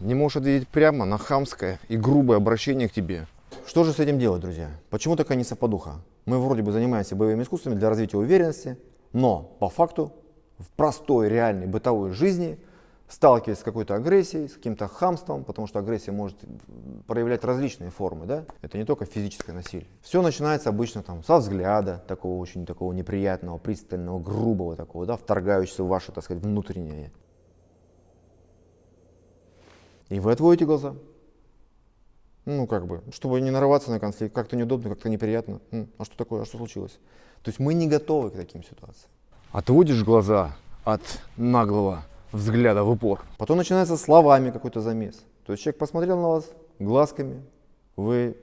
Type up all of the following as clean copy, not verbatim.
не можешь ответить прямо на хамское и грубое обращение к тебе. Что же с этим делать, друзья? Почему такая несовпадуха? Мы вроде бы занимаемся боевыми искусствами для развития уверенности, но по факту в простой, реальной, бытовой жизни, сталкиваясь с какой-то агрессией, с каким-то хамством, потому что агрессия может проявлять различные формы, да? Это не только физическое насилие. Все начинается обычно там со взгляда, такого очень такого неприятного, пристального, грубого такого, да, вторгающегося в ваше, так сказать, внутреннее. И вы отводите глаза. Ну, как бы, чтобы не нарываться на конфликт, как-то неудобно, как-то неприятно. А что такое, а что случилось? То есть мы не готовы к таким ситуациям. Отводишь глаза от наглого взгляда в упор. Потом начинается словами какой-то замес. То есть человек посмотрел на вас глазками, вы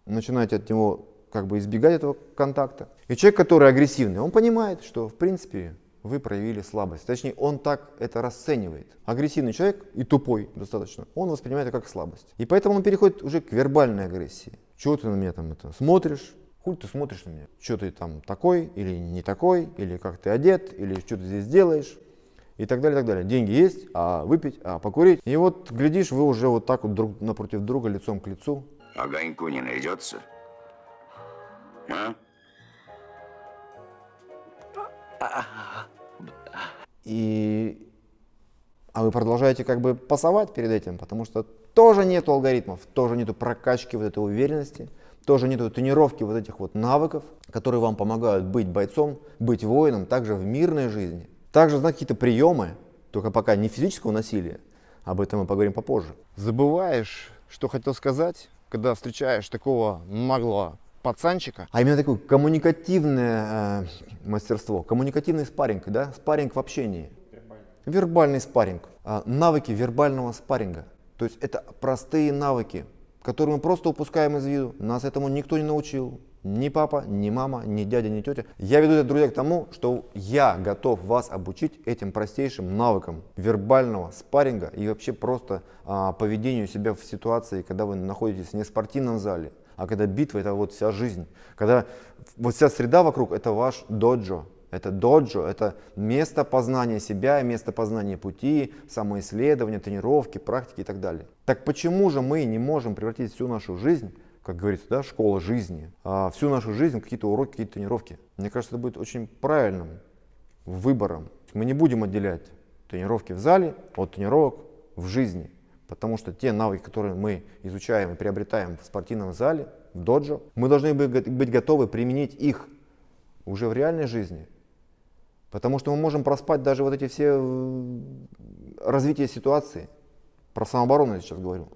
начинаете от него как бы избегать этого контакта. И человек, который агрессивный, он понимает, что в принципе вы проявили слабость. Точнее, он так это расценивает. Агрессивный человек и тупой достаточно, он воспринимает это как слабость. И поэтому он переходит уже к вербальной агрессии. Чего ты на меня там это смотришь? Хуй ты смотришь на меня? Что ты там такой или не такой? Или как ты одет? Или что ты здесь делаешь? И так далее, и так далее. Деньги есть, а выпить, а покурить. И вот, глядишь, вы уже вот так вот друг напротив друга, лицом к лицу. Огоньку не найдется? А? А вы продолжаете как бы пасовать перед этим, потому что тоже нету алгоритмов, тоже нету прокачки вот этой уверенности, тоже нету тренировки вот этих вот навыков, которые вам помогают быть бойцом, быть воином, также в мирной жизни. Также знать какие-то приемы, только пока не физического насилия, об этом мы поговорим попозже. Забываешь, что хотел сказать, когда встречаешь такого наглого пацанчика, а именно такое коммуникативное мастерство, коммуникативный спарринг, да, спарринг в общении. Вербальный спарринг, навыки вербального спарринга. То есть это простые навыки, которые мы просто упускаем из виду. Нас этому никто не научил. Ни папа, ни мама, ни дядя, ни тетя. Я веду это, друзья, к тому, что я готов вас обучить этим простейшим навыкам вербального спарринга и вообще просто поведению себя в ситуации, когда вы находитесь не в спортивном зале, а когда битва — это вот вся жизнь. Когда вот вся среда вокруг — это ваш доджо. Это доджо, это место познания себя, место познания пути, самоисследования, тренировки, практики и так далее. Так почему же мы не можем превратить всю нашу жизнь, как говорится, да, школа жизни, всю нашу жизнь в какие-то уроки, какие-то тренировки? Мне кажется, это будет очень правильным выбором. Мы не будем отделять тренировки в зале от тренировок в жизни, потому что те навыки, которые мы изучаем и приобретаем в спортивном зале, в доджо, мы должны быть готовы применить их уже в реальной жизни. Потому что мы можем проспать даже вот эти все развития ситуации. Про самооборону я сейчас говорю.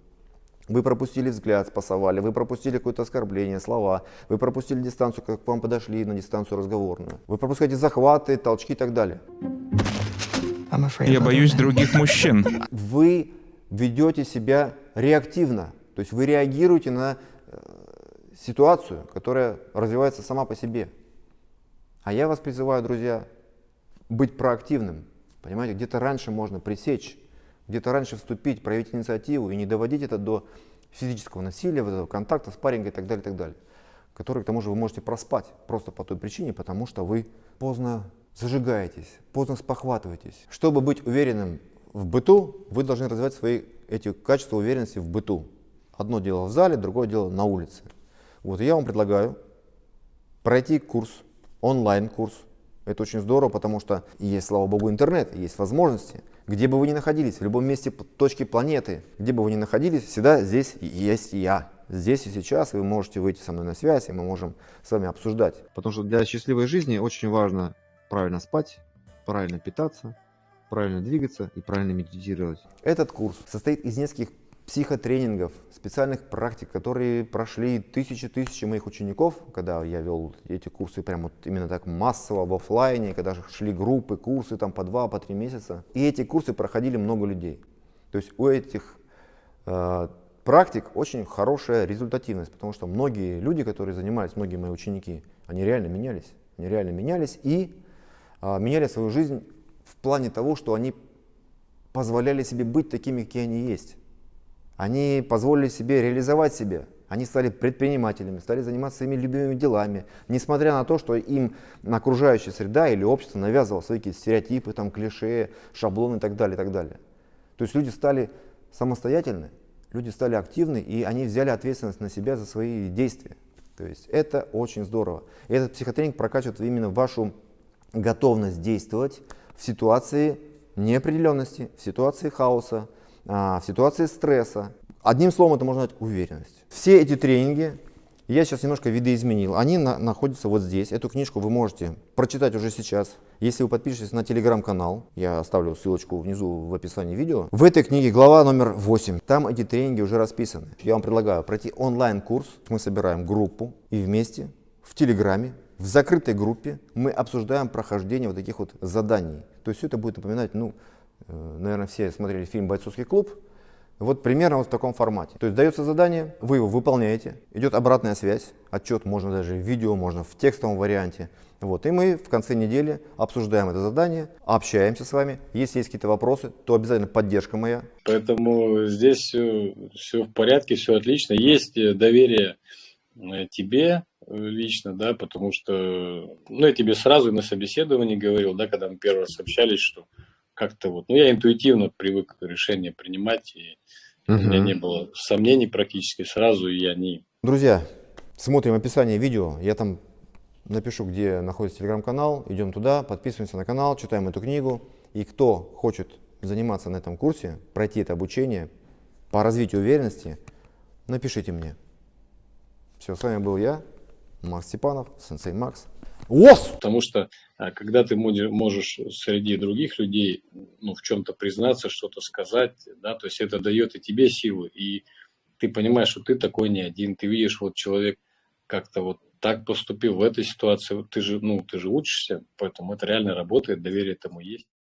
Вы пропустили взгляд, спасовали, вы пропустили какое-то оскорбление, слова, вы пропустили дистанцию, как к вам подошли на дистанцию разговорную. Вы пропускаете захваты, толчки и так далее. Я боюсь других мужчин. Вы ведете себя реактивно. То есть вы реагируете на ситуацию, которая развивается сама по себе. А я вас призываю, друзья, быть проактивным. Понимаете, где-то раньше можно пресечь, где-то раньше вступить, проявить инициативу и не доводить это до физического насилия, вот этого контакта, спарринга и так далее, который, к тому же, вы можете проспать просто по той причине, потому что вы поздно зажигаетесь, поздно спохватываетесь. Чтобы быть уверенным в быту, вы должны развивать свои эти качества уверенности в быту. Одно дело в зале, другое дело на улице. Вот я вам предлагаю пройти курс, онлайн-курс. Это очень здорово, потому что есть, слава богу, интернет, есть возможности. Где бы вы ни находились, в любом месте точки планеты, где бы вы ни находились, всегда здесь есть я. Здесь и сейчас вы можете выйти со мной на связь, и мы можем с вами обсуждать. Потому что для счастливой жизни очень важно правильно спать, правильно питаться, правильно двигаться и правильно медитировать. Этот курс состоит из нескольких психотренингов, специальных практик, которые прошли тысячи моих учеников, когда я вел эти курсы прямо вот именно так массово в офлайне, когда шли группы, курсы там по 2-3 месяца. И эти курсы проходили много людей. То есть у этих практик очень хорошая результативность, потому что многие люди, которые занимались, многие мои ученики, они реально менялись. Они реально менялись и меняли свою жизнь в плане того, что они позволяли себе быть такими, какие они есть. Они позволили себе реализовать себя. Они стали предпринимателями, стали заниматься своими любимыми делами, несмотря на то, что им окружающая среда или общество навязывало свои какие-то стереотипы, там, клише, шаблоны и так далее, и так далее. То есть люди стали самостоятельны, люди стали активны, и они взяли ответственность на себя за свои действия. То есть это очень здорово. И этот психотренинг прокачивает именно вашу готовность действовать в ситуации неопределенности, в ситуации хаоса, в ситуации стресса. Одним словом, это можно назвать уверенность. Все эти тренинги я сейчас немножко видоизменил. Они находятся вот здесь. Эту книжку вы можете прочитать уже сейчас. Если вы подпишетесь на телеграм-канал, я оставлю ссылочку внизу в описании видео. В этой книге глава номер 8. Там эти тренинги уже расписаны. Я вам предлагаю пройти онлайн-курс. Мы собираем группу и вместе в телеграме, в закрытой группе мы обсуждаем прохождение вот таких вот заданий. То есть все это будет напоминать, наверное, все смотрели фильм «Бойцовский клуб». Вот примерно вот в таком формате. То есть дается задание, вы его выполняете, идет обратная связь, отчет можно даже в видео, можно в текстовом варианте. Вот, и мы в конце недели обсуждаем это задание, общаемся с вами. Если есть какие-то вопросы, то обязательно поддержка моя. Поэтому здесь все в порядке, все отлично. Есть доверие тебе лично, да, потому что, я тебе сразу на собеседовании говорил, да, когда мы первый раз общались, что как-то вот, я интуитивно привык решение принимать, и у меня не было сомнений практически сразу, и они... Друзья, смотрим описание видео, я там напишу, где находится телеграм-канал, идем туда, подписываемся на канал, читаем эту книгу, и кто хочет заниматься на этом курсе, пройти это обучение по развитию уверенности, напишите мне. Все, с вами был я, Макс Степанов, сенсей Макс. ОС! Потому что когда ты можешь среди других людей в чем-то признаться, что-то сказать, да, то есть это дает и тебе силы, и ты понимаешь, что ты такой не один, ты видишь, вот человек как-то вот так поступил в этой ситуации, ты же учишься, поэтому это реально работает, доверие этому есть.